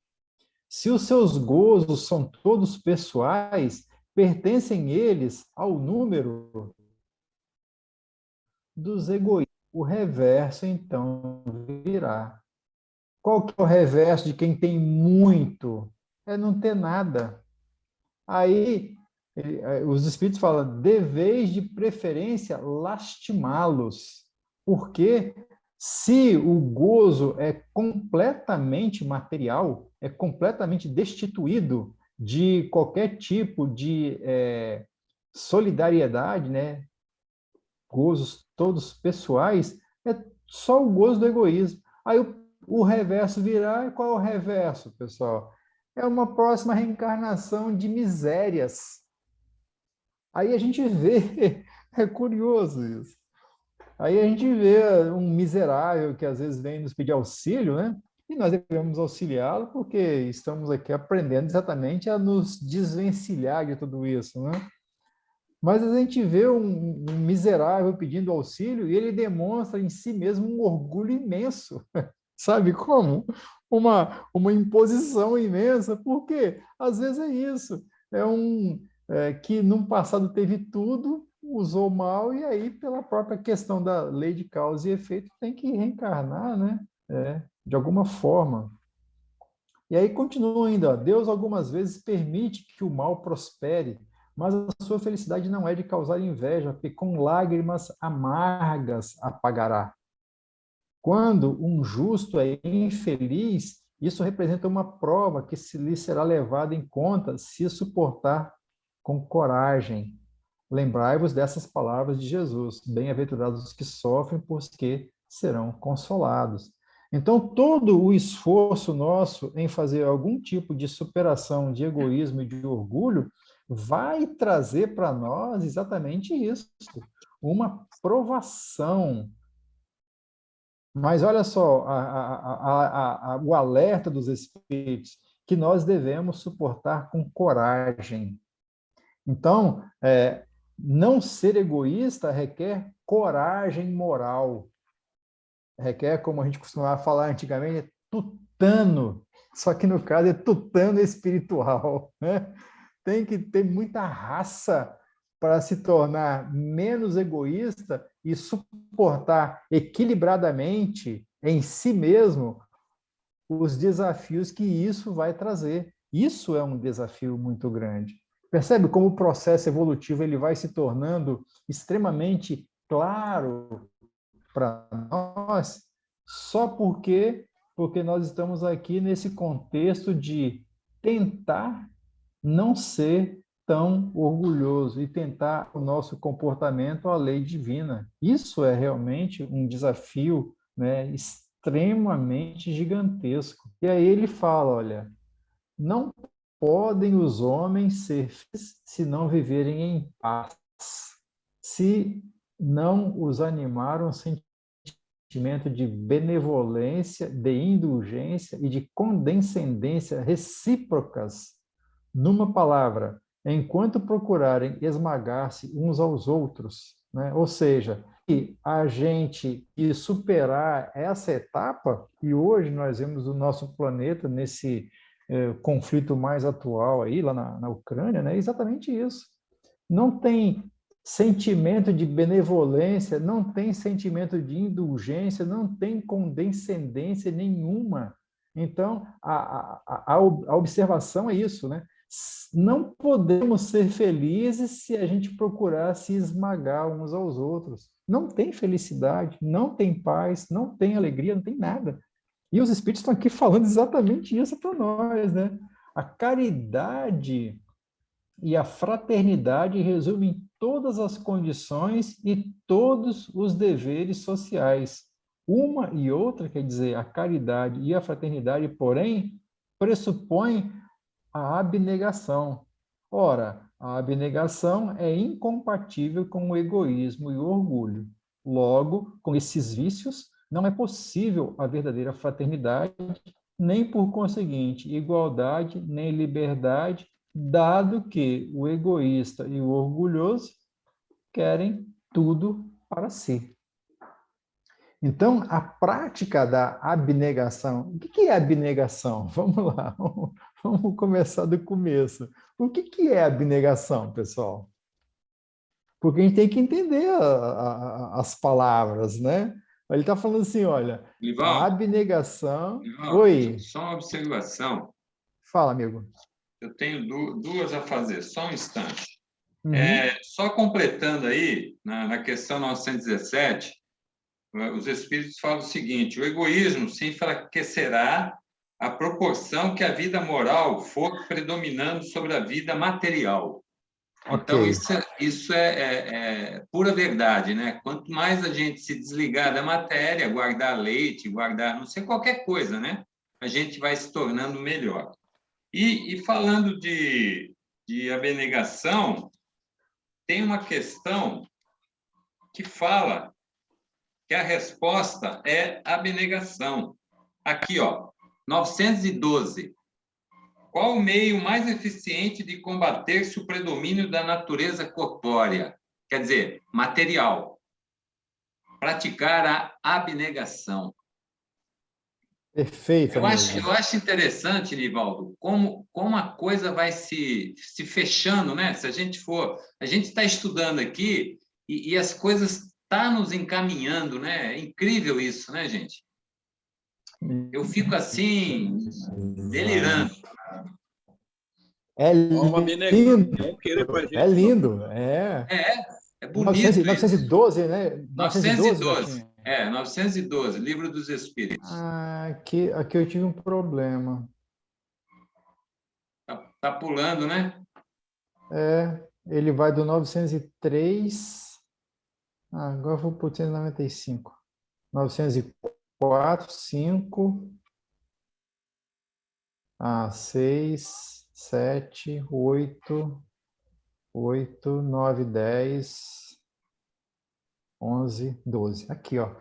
Se os seus gozos são todos pessoais, pertencem eles ao número dos egoístas. O reverso, então, virá. Qual que é o reverso de quem tem muito? É não ter nada. Aí, os espíritos falam, deveis de preferência lastimá-los, porque se o gozo é completamente material, é completamente destituído de qualquer tipo de solidariedade, né? Gozos todos pessoais, é só o gozo do egoísmo. Aí o reverso virá, e qual é o reverso, pessoal? É uma próxima reencarnação de misérias. Aí a gente vê, é curioso isso. Aí a gente vê um miserável que às vezes vem nos pedir auxílio, né? E nós devemos auxiliá-lo porque estamos aqui aprendendo exatamente a nos desvencilhar de tudo isso, né? Mas a gente vê um miserável pedindo auxílio e ele demonstra em si mesmo um orgulho imenso. Sabe como? Uma imposição imensa, porque às vezes é isso. Que no passado teve tudo, usou mal, e aí, pela própria questão da lei de causa e efeito, tem que reencarnar, né? De alguma forma. E aí continua ainda, ó, Deus algumas vezes permite que o mal prospere, mas a sua felicidade não é de causar inveja, porque com lágrimas amargas apagará. Quando um justo é infeliz, isso representa uma prova que lhe será levada em conta se suportar com coragem. Lembrai-vos dessas palavras de Jesus: bem-aventurados os que sofrem, porque serão consolados. Então, todo o esforço nosso em fazer algum tipo de superação de egoísmo e de orgulho vai trazer para nós exatamente isso, uma provação. Mas olha só o alerta dos espíritos, que nós devemos suportar com coragem. Então, não ser egoísta requer coragem moral. Requer, como a gente costumava falar antigamente, tutano. Só que no caso é tutano espiritual, né? Tem que ter muita raça para se tornar menos egoísta e suportar equilibradamente em si mesmo os desafios que isso vai trazer. Isso é um desafio muito grande. Percebe como o processo evolutivo ele vai se tornando extremamente claro para nós, só porque nós estamos aqui nesse contexto de tentar não ser tão orgulhoso e tentar o nosso comportamento à lei divina. Isso é realmente um desafio, né, extremamente gigantesco. E aí ele fala, olha, não podem os homens ser felizes se não viverem em paz, se não os animar um sentimento de benevolência, de indulgência e de condescendência recíprocas. Numa palavra, enquanto procurarem esmagar-se uns aos outros, né? Ou seja, e a gente superar essa etapa, e hoje nós vemos o nosso planeta nesse conflito mais atual aí, lá na Ucrânia, né? É exatamente isso. Não tem sentimento de benevolência, não tem sentimento de indulgência, não tem condescendência nenhuma. Então, a observação é isso, né? Não podemos ser felizes se a gente procurar se esmagar uns aos outros. Não tem felicidade, não tem paz, não tem alegria, não tem nada. E os Espíritos estão aqui falando exatamente isso para nós, né? A caridade e a fraternidade resumem todas as condições e todos os deveres sociais. Uma e outra, quer dizer, a caridade e a fraternidade, porém, pressupõem a abnegação. Ora, a abnegação é incompatível com o egoísmo e o orgulho. Logo, com esses vícios, não é possível a verdadeira fraternidade, nem, por conseguinte, igualdade, nem liberdade, dado que o egoísta e o orgulhoso querem tudo para si. Então, a prática da abnegação, o que é abnegação? Vamos lá, vamos começar do começo. O que é abnegação, pessoal? Porque a gente tem que entender as palavras, né? Ele está falando assim, olha, Lival, a abnegação... Lival, Oi, só uma observação. fala, amigo. Eu tenho duas a fazer, só um instante. Uhum. Só completando aí, na questão 917, os Espíritos falam o seguinte: o egoísmo se enfraquecerá à proporção que a vida moral for predominando sobre a vida material. Então, Ok. isso é pura verdade, né? Quanto mais a gente se desligar da matéria, guardar leite, guardar, não sei, qualquer coisa, né? A gente vai se tornando melhor. E falando de abnegação, tem uma questão que fala que a resposta é abnegação. Aqui, ó, 912. Qual o meio mais eficiente de combater-se o predomínio da natureza corpórea? Quer dizer, material. Praticar a abnegação. Perfeito, Eu amigo. acho interessante, Nivaldo, como a coisa vai se fechando, né? Se a gente está estudando aqui e as coisas estão nos encaminhando, né? É incrível isso, né, gente? Eu fico assim, delirando. É Vamos abnegar, lindo, vamos querer para a gente. é lindo, é. É bonito 912, né? 912, 912, 912, Livro dos Espíritos. Aqui eu tive um problema. Tá pulando, né? Ele vai do 903. Agora eu vou para o 895. 904, 5, 6, 7, 8, 9, 10, 11, 12. Aqui, ó.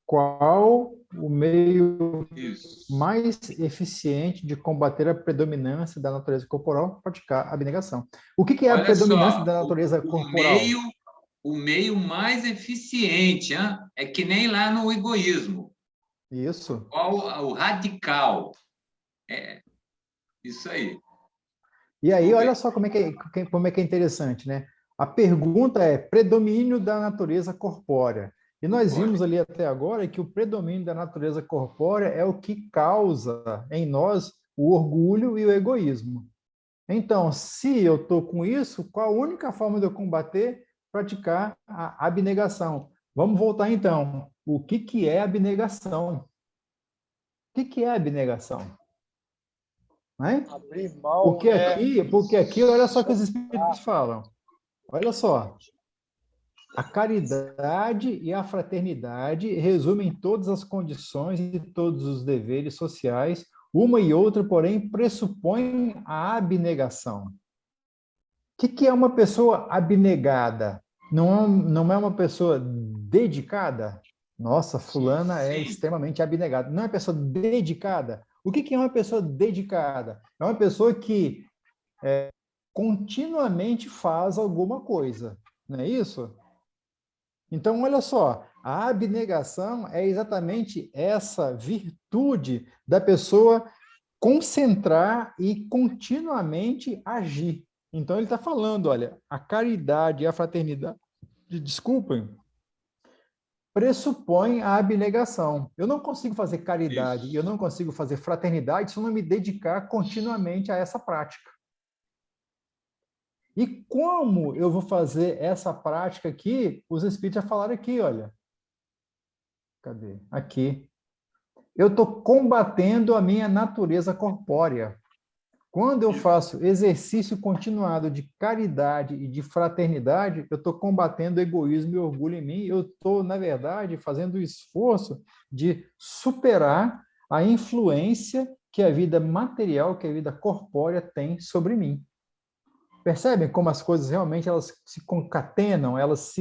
Qual o meio mais eficiente de combater a predominância da natureza corporal? Praticar a abnegação. O que é a predominância da natureza corporal? O meio mais eficiente, hein? É que nem lá no egoísmo. Isso. Qual o radical? É isso aí. E aí, Vamos olha ver. só como é que é interessante, né? A pergunta é predomínio da natureza corpórea. E nós vimos ali até agora que o predomínio da natureza corpórea é o que causa em nós o orgulho e o egoísmo. Então, se eu estou com isso, qual a única forma de eu combater? Praticar a abnegação. Vamos voltar então. O que é abnegação? O que é abnegação? Né? Abrir mão, né? Porque aqui, olha só o que os Soltar. Espíritos falam. Olha só. A caridade e a fraternidade resumem todas as condições e todos os deveres sociais. Uma e outra, porém, pressupõem a abnegação. O que é uma pessoa abnegada? Não é uma pessoa dedicada? Nossa, fulana é Sim. extremamente abnegada. Não é uma pessoa dedicada? O que é uma pessoa dedicada? É uma pessoa que continuamente faz alguma coisa, não é isso? Então, olha só, a abnegação é exatamente essa virtude da pessoa concentrar e continuamente agir. Então, ele está falando, olha, a caridade e a fraternidade, desculpem, pressupõe a abnegação. Eu não consigo fazer caridade e eu não consigo fazer fraternidade se eu não me dedicar continuamente a essa prática. E como eu vou fazer essa prática aqui? Os Espíritos já falaram aqui, olha. Cadê? Aqui. Eu estou combatendo a minha natureza corpórea. Quando eu faço exercício continuado de caridade e de fraternidade, eu estou combatendo egoísmo e orgulho em mim. Eu estou, na verdade, fazendo o esforço de superar a influência que a vida material, que a vida corpórea tem sobre mim. Percebem como as coisas realmente elas se concatenam, elas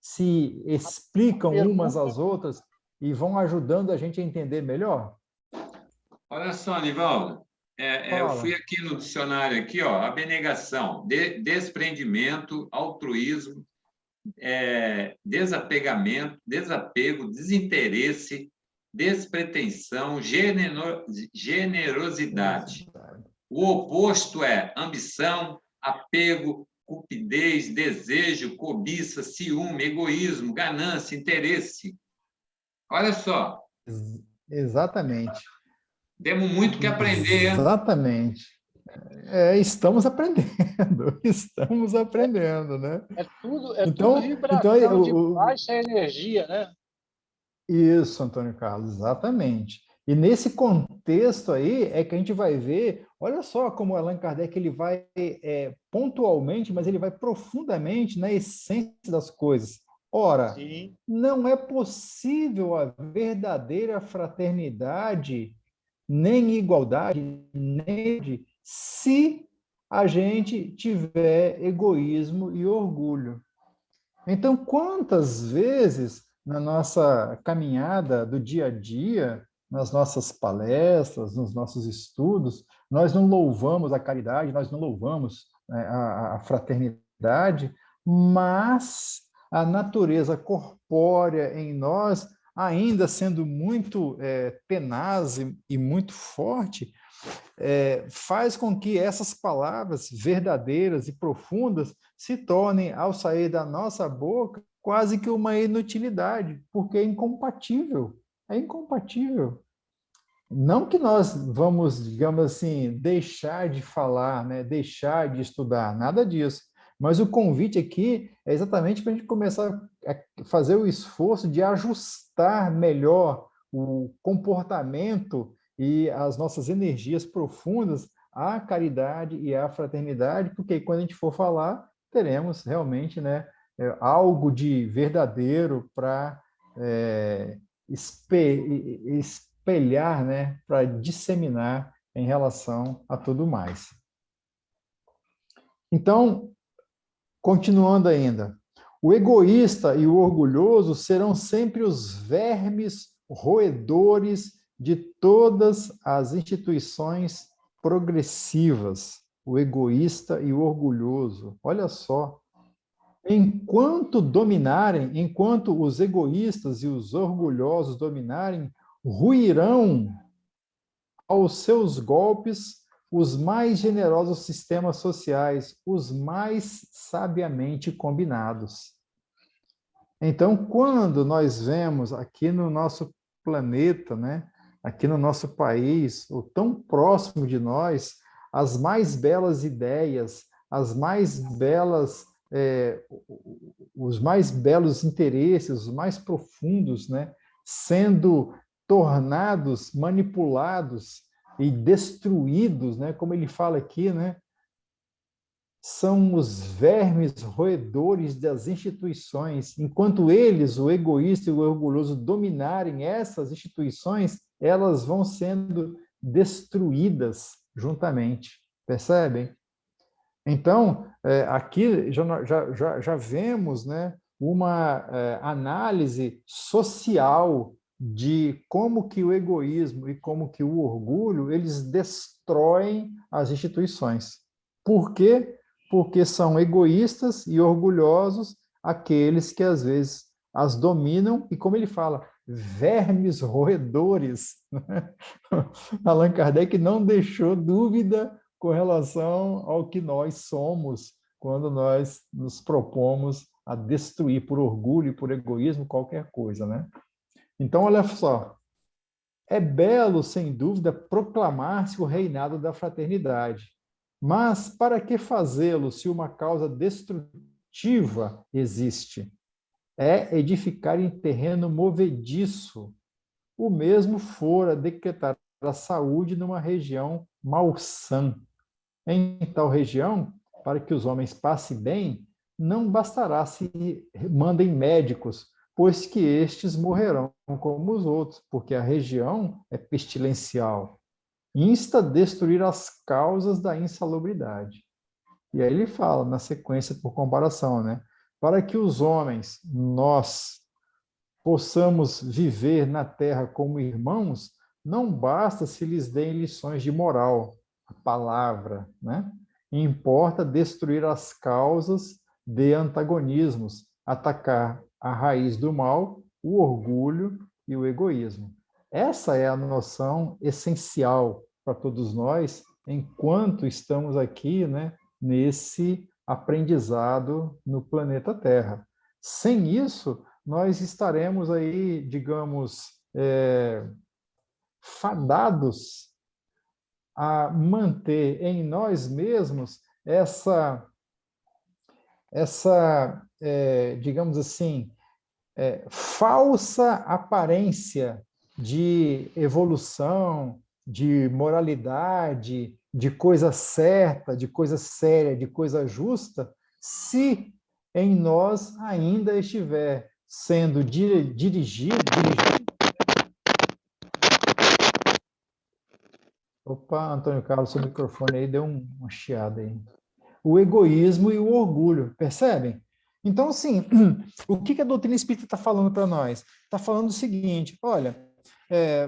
se explicam umas às outras e vão ajudando a gente a entender melhor? Olha só, Nivaldo, eu fui aqui no dicionário aqui, ó, abnegação, desprendimento, altruísmo, desapegamento, desapego, desinteresse, despretensão, generosidade. O oposto é ambição, apego, cupidez, desejo, cobiça, ciúme, egoísmo, ganância, interesse. Olha só. Exatamente. Temos muito que aprender. Exatamente. Estamos aprendendo, estamos aprendendo, né? Tudo vibração de baixa energia, né? Isso, Antônio Carlos, exatamente. E nesse contexto aí é que a gente vai ver, olha só como Allan Kardec ele vai pontualmente, mas ele vai profundamente na essência das coisas. Ora, sim, não é possível a verdadeira fraternidade, nem igualdade, nem se a gente tiver egoísmo e orgulho. Então, quantas vezes na nossa caminhada do dia a dia, nas nossas palestras, nos nossos estudos, nós não louvamos a caridade, nós não louvamos a fraternidade, mas a natureza corpórea em nós, ainda sendo muito tenaz e muito forte, faz com que essas palavras verdadeiras e profundas se tornem, ao sair da nossa boca, quase que uma inutilidade, porque é incompatível. É incompatível. Não que nós vamos, digamos assim, deixar de falar, né? Deixar de estudar, nada disso. Mas o convite aqui é exatamente para a gente começar a fazer o esforço de ajustar melhor o comportamento e as nossas energias profundas à caridade e à fraternidade, porque quando a gente for falar, teremos realmente, né, algo de verdadeiro para espelhar, né, para disseminar em relação a tudo mais. Então, continuando ainda, o egoísta e o orgulhoso serão sempre os vermes roedores de todas as instituições progressivas. O egoísta e o orgulhoso. Olha só. Enquanto os egoístas e os orgulhosos dominarem, ruirão aos seus golpes os mais generosos sistemas sociais, os mais sabiamente combinados. Então, quando nós vemos aqui no nosso planeta, né, aqui no nosso país, ou tão próximo de nós, as mais belas ideias, as mais belas, os mais belos interesses, os mais profundos, né, sendo tornados, manipulados e destruídos, né, como ele fala aqui, né, são os vermes roedores das instituições. Enquanto eles, o egoísta e o orgulhoso, dominarem essas instituições, elas vão sendo destruídas juntamente. Percebem? Então, aqui já vemos, né, uma análise social de como que o egoísmo e como que o orgulho, eles destroem as instituições. Por quê? Porque são egoístas e orgulhosos aqueles que, às vezes, as dominam e, como ele fala, vermes roedores. Allan Kardec não deixou dúvida com relação ao que nós somos quando nós nos propomos a destruir por orgulho e por egoísmo qualquer coisa, né? Então, olha só, é belo, sem dúvida, proclamar-se o reinado da fraternidade, mas para que fazê-lo se uma causa destrutiva existe? É edificar em terreno movediço. O mesmo fora decretar a saúde numa região malsã. Em tal região, para que os homens passem bem, não bastará se mandem médicos, pois que estes morrerão como os outros, porque a região é pestilencial. Insta a destruir as causas da insalubridade. E aí ele fala, na sequência, por comparação, né? Para que os homens, nós, possamos viver na terra como irmãos, não basta se lhes deem lições de moral, a palavra, né? Importa destruir as causas de antagonismos, atacar a raiz do mal, o orgulho e o egoísmo. Essa é a noção essencial para todos nós, enquanto estamos aqui, né, nesse aprendizado no planeta Terra. Sem isso, nós estaremos aí, digamos, fadados a manter em nós mesmos essa digamos assim, falsa aparência de evolução, de moralidade, de coisa certa, de coisa séria, de coisa justa, se em nós ainda estiver sendo dirigido. Opa, Antônio Carlos, seu microfone aí deu uma chiada aí. O egoísmo e o orgulho, percebem? Então, assim, o que a doutrina espírita está falando para nós? Está falando o seguinte, olha,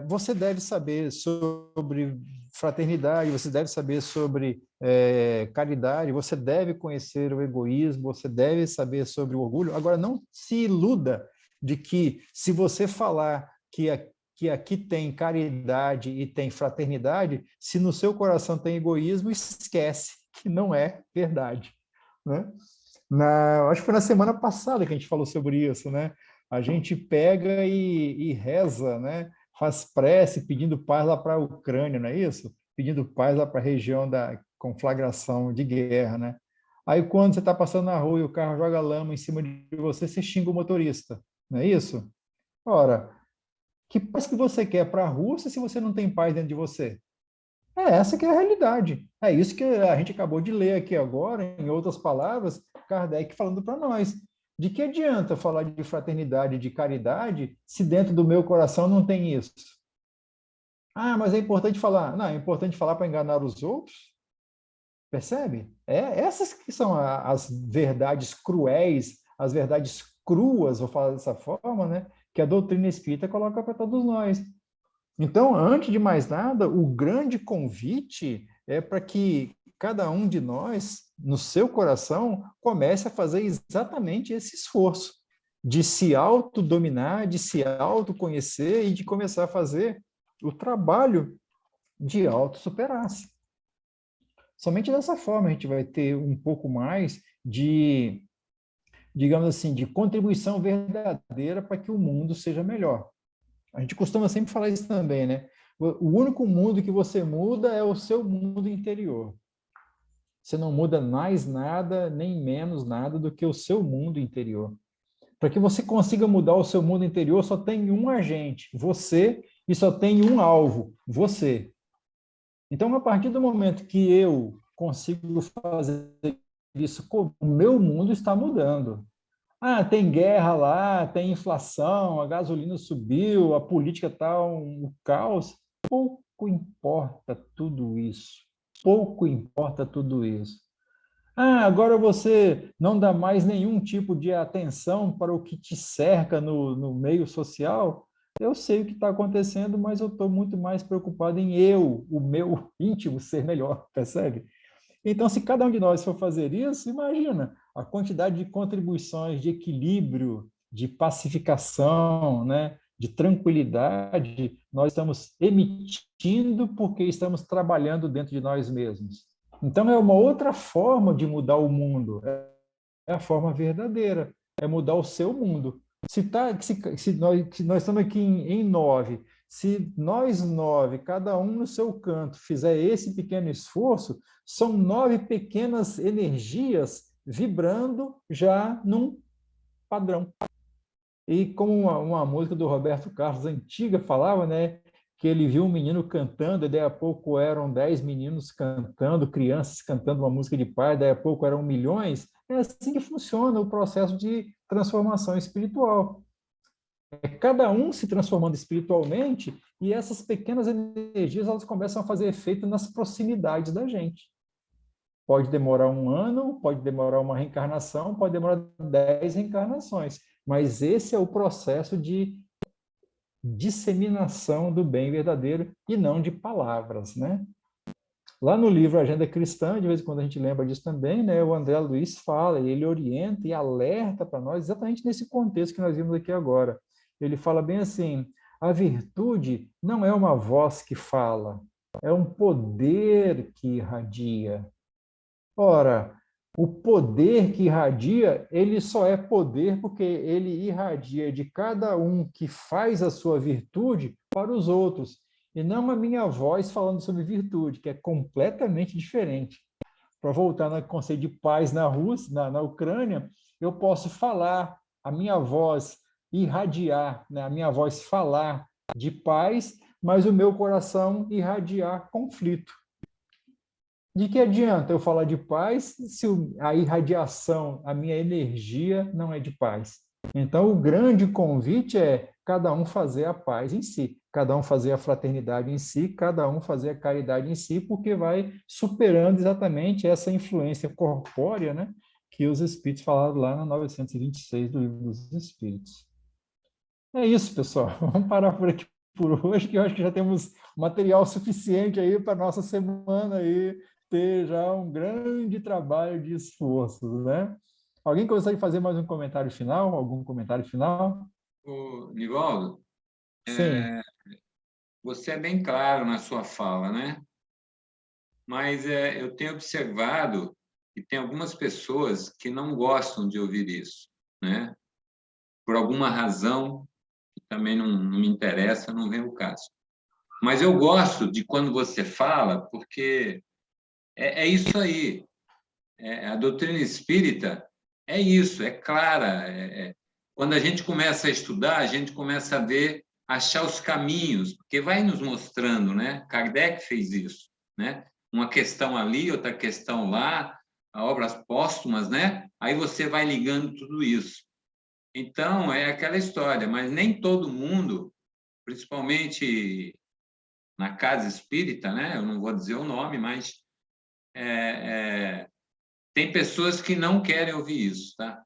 você deve saber sobre fraternidade, você deve saber sobre caridade, você deve conhecer o egoísmo, você deve saber sobre o orgulho. Agora, não se iluda de que, se você falar que aqui tem caridade e tem fraternidade, se no seu coração tem egoísmo, esquece que não é verdade, né? Acho que foi na semana passada que a gente falou sobre isso, né? A gente pega e reza, né? Faz prece pedindo paz lá para a Ucrânia, não é isso? Pedindo paz lá para a região da conflagração de guerra, né? Aí quando você está passando na rua e o carro joga lama em cima de você, você xinga o motorista, não é isso? Ora, que paz que você quer para a Rússia se você não tem paz dentro de você? Essa que é a realidade. É isso que a gente acabou de ler aqui agora, em outras palavras, Kardec falando para nós. De que adianta falar de fraternidade, de caridade, se dentro do meu coração não tem isso? Ah, mas é importante falar. Não, é importante falar para enganar os outros? Percebe? Essas que são as verdades cruéis, as verdades cruas, vou falar dessa forma, né, que a doutrina espírita coloca para todos nós. Então, antes de mais nada, o grande convite é para que cada um de nós, no seu coração, comece a fazer exatamente esse esforço de se autodominar, de se autoconhecer e de começar a fazer o trabalho de autossuperar-se. Somente dessa forma a gente vai ter um pouco mais de, digamos assim, de contribuição verdadeira para que o mundo seja melhor. A gente costuma sempre falar isso também, né? O único mundo que você muda é o seu mundo interior. Você não muda mais nada, nem menos nada do que o seu mundo interior. Para que você consiga mudar o seu mundo interior, só tem um agente, você, e só tem um alvo, você. Então, a partir do momento que eu consigo fazer isso, o meu mundo está mudando. Ah, tem guerra lá, tem inflação, a gasolina subiu, a política está um caos. Pouco importa tudo isso. Pouco importa tudo isso. Ah, agora você não dá mais nenhum tipo de atenção para o que te cerca no meio social. Eu sei o que está acontecendo, mas eu estou muito mais preocupado em o meu íntimo, ser melhor, percebe? Então, se cada um de nós for fazer isso, imagina a quantidade de contribuições, de equilíbrio, de pacificação, né? De tranquilidade, nós estamos emitindo porque estamos trabalhando dentro de nós mesmos. Então, é uma outra forma de mudar o mundo, é a forma verdadeira, é mudar o seu mundo. Se nós estamos aqui em 9, se nós 9, cada um no seu canto, fizer esse pequeno esforço, são 9 pequenas energias vibrando já num padrão. E como uma música do Roberto Carlos antiga falava, né, que ele viu um menino cantando, e daí a pouco eram 10 meninos cantando, crianças cantando uma música de paz, daí a pouco eram milhões. É assim que funciona o processo de transformação espiritual. É cada um se transformando espiritualmente e essas pequenas energias elas começam a fazer efeito nas proximidades da gente. Pode demorar 1 ano, pode demorar uma reencarnação, pode demorar 10 reencarnações, mas esse é o processo de disseminação do bem verdadeiro e não de palavras, né? Lá no livro Agenda Cristã, de vez em quando a gente lembra disso também, né? O André Luiz fala, ele orienta e alerta para nós exatamente nesse contexto que nós vimos aqui agora. Ele fala bem assim, a virtude não é uma voz que fala, é um poder que irradia. Ora, o poder que irradia, ele só é poder porque ele irradia de cada um que faz a sua virtude para os outros, e não a minha voz falando sobre virtude, que é completamente diferente. Para voltar no conceito de paz na Rússia, na Ucrânia, eu posso falar, a minha voz irradiar, né? A minha voz falar de paz, mas o meu coração irradiar conflito. De que adianta eu falar de paz se a irradiação, a minha energia não é de paz? Então, o grande convite é cada um fazer a paz em si, cada um fazer a fraternidade em si, cada um fazer a caridade em si, porque vai superando exatamente essa influência corpórea, né, que os Espíritos falaram lá na 926 do Livro dos Espíritos. É isso, pessoal. Vamos parar por aqui por hoje, que eu acho que já temos material suficiente aí para a nossa semana aí ter já um grande trabalho de esforço, né? Alguém gostaria de fazer mais um comentário final? Algum comentário final? Nivaldo, Sim. você é bem claro na sua fala, né? Mas eu tenho observado que tem algumas pessoas que não gostam de ouvir isso, né? Por alguma razão, que também não me interessa, não vem o caso. Mas eu gosto de quando você fala, porque é isso aí. A doutrina espírita é isso, é clara. Quando a gente começa a estudar, a gente começa a ver, achar os caminhos, porque vai nos mostrando, né? Kardec fez isso, né? Uma questão ali, outra questão lá, obras póstumas, né? Aí você vai ligando tudo isso. Então, é aquela história, mas nem todo mundo, principalmente na casa espírita, né? Eu não vou dizer o nome, mas tem pessoas que não querem ouvir isso, tá?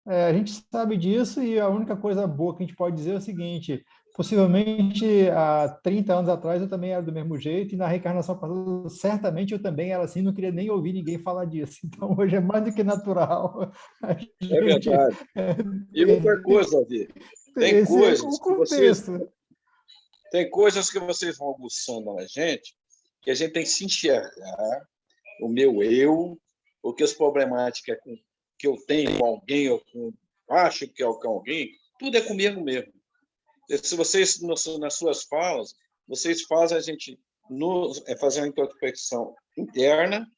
A gente sabe disso e a única coisa boa que a gente pode dizer é o seguinte, possivelmente há 30 anos atrás eu também era do mesmo jeito e na reencarnação passada certamente eu também era assim, não queria nem ouvir ninguém falar disso. Então hoje é mais do que natural. É verdade. E outra coisa, Vi, tem coisas que vocês... Tem coisas que vocês vão aguçando na gente, que a gente tem que se enxergar, o meu eu, porque as problemáticas que eu tenho com alguém, ou acho que é com alguém, tudo é comigo mesmo. Se vocês, nas suas falas, vocês fazem a gente fazer uma introspecção interna,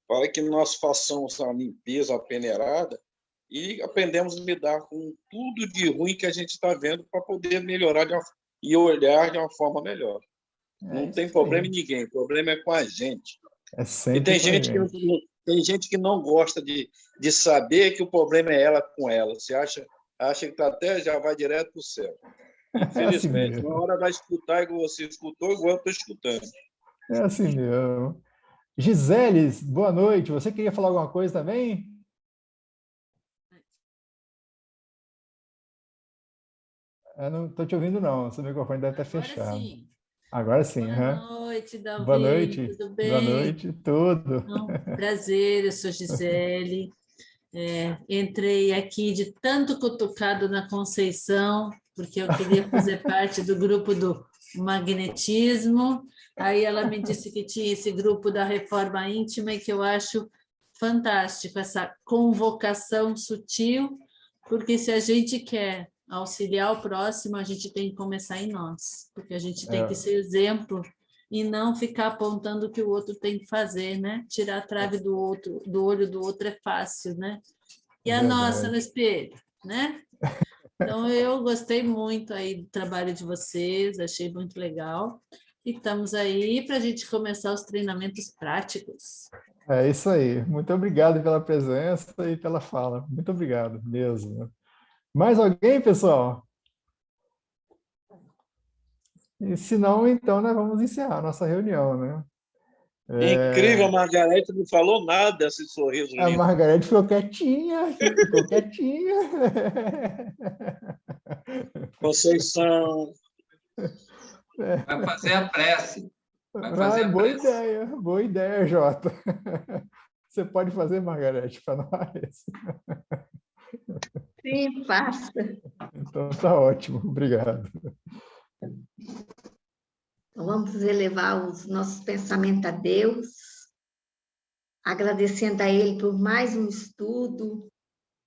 para que nós façamos a limpeza, a peneirada, e aprendemos a lidar com tudo de ruim que a gente está vendo para poder melhorar e olhar de uma forma melhor. Não tem problema em ninguém, o problema é com a gente. E tem gente que não gosta de saber que o problema é ela com ela. Você acha que tá até já vai direto para o céu. Infelizmente, assim uma hora vai escutar igual você escutou, igual eu estou escutando. É assim mesmo. Gisele, boa noite. Você queria falar alguma coisa também? Eu não estou te ouvindo, não. Seu microfone deve estar fechado. Sim. Agora sim. Boa noite, Davi. Boa noite. Tudo bem? Boa noite, tudo. Prazer, eu sou Gisele. Entrei aqui de tanto cutucado na Conceição, porque eu queria fazer parte do grupo do magnetismo. Aí ela me disse que tinha esse grupo da reforma íntima e que eu acho fantástico, essa convocação sutil, porque se a gente quer auxiliar o próximo, a gente tem que começar em nós, porque a gente tem que ser exemplo e não ficar apontando o que o outro tem que fazer, né? Tirar a trave do outro, do olho do outro é fácil, né? E a nossa no espelho, né? Então, eu gostei muito aí do trabalho de vocês, achei muito legal. E estamos aí para a gente começar os treinamentos práticos. É isso aí. Muito obrigado pela presença e pela fala. Muito obrigado mesmo. Mais alguém, pessoal? E se não, então, nós vamos encerrar a nossa reunião, né? Incrível, a Margarete não falou nada desse sorriso lindo. A Margarete ficou quietinha, ficou quietinha. Conceição. Vai fazer a prece. Boa ideia, Jota. Você pode fazer, Margarete, para nós? Sim, faça. Então, tá ótimo. Obrigado. Então, vamos elevar os nossos pensamentos a Deus, agradecendo a Ele por mais um estudo,